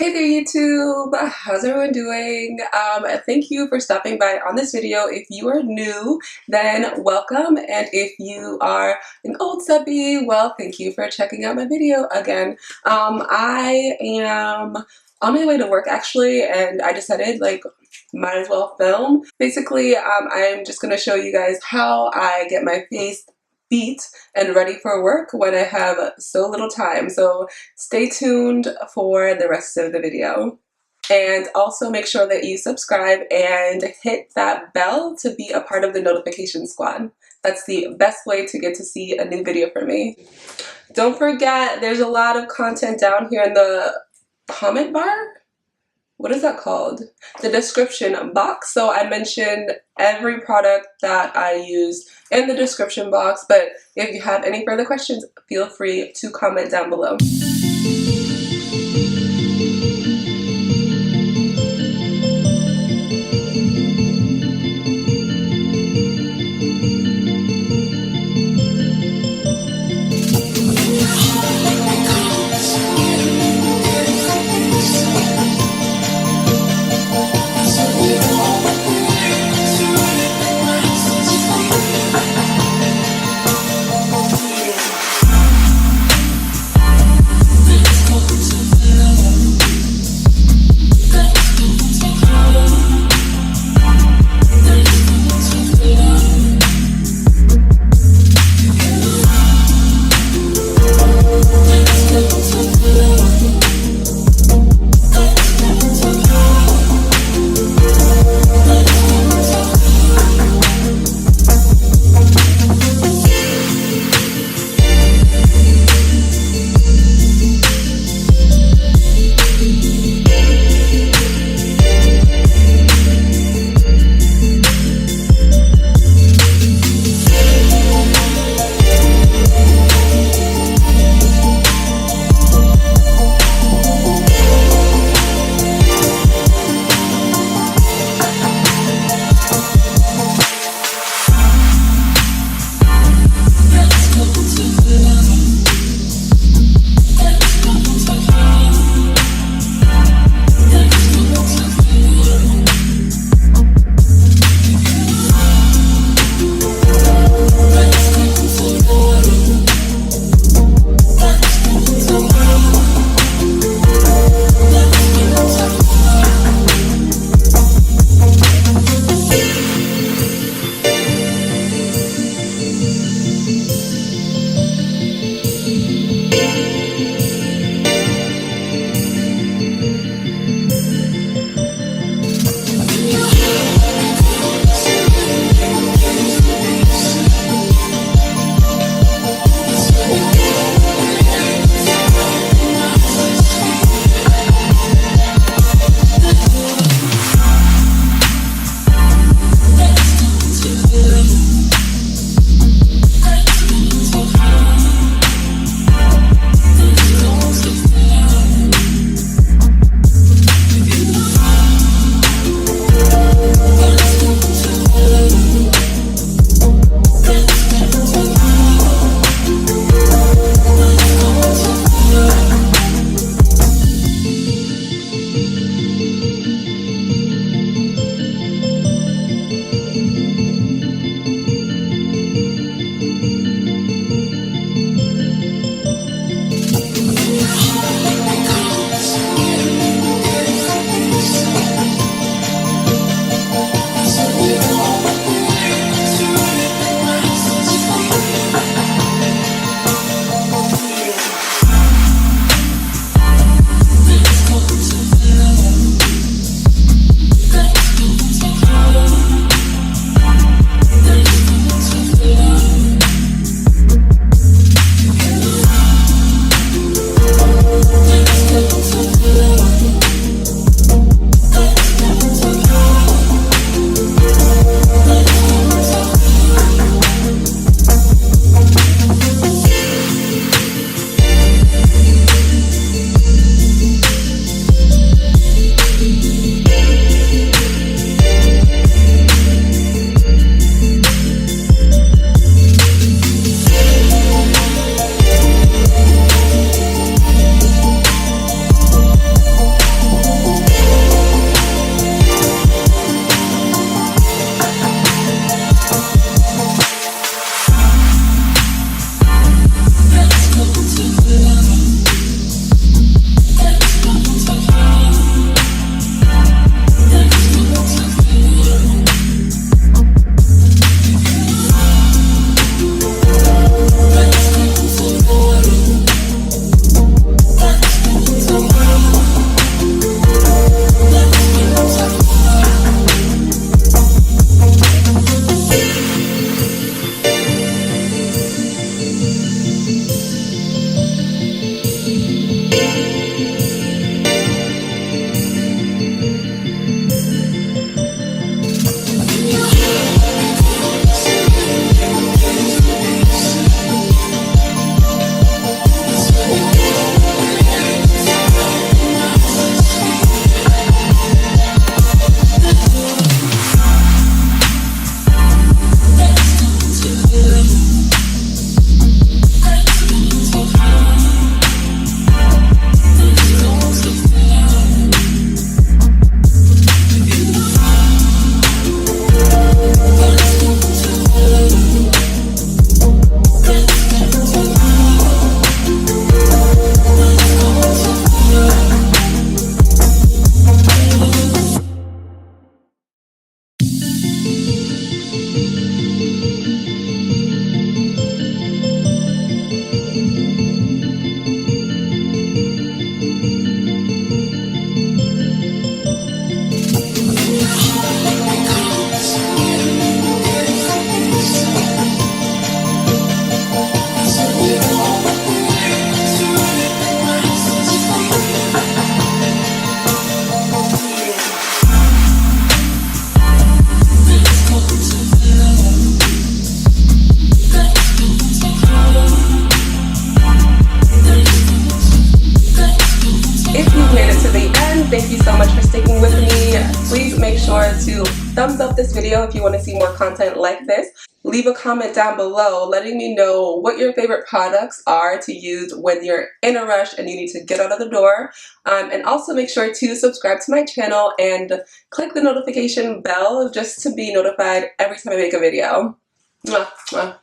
Hey there YouTube, how's everyone doing? Thank you for stopping by on this video. If you are new, then welcome, and if you are an old subby, well, thank you for checking out my video again. I am on my way to work actually, and I decided might as well film. Basically, I'm just gonna show you guys how I get my face beat and ready for work when I have so little time. So stay tuned for the rest of the video. And also make sure that you subscribe and hit that bell to be a part of the notification squad. That's the best way to get to see a new video from me. Don't forget, there's a lot of content down here in the comment bar. What is that called? The description box. So I mentioned every product that I use in the description box, but if you have any further questions, feel free to comment down below. to thumbs up this video if you want to see more content like this. Leave a comment down below letting me know what your favorite products are to use when you're in a rush and you need to get out of the door. And also make sure to subscribe to my channel and click the notification bell just to be notified every time I make a video. Mwah, mwah.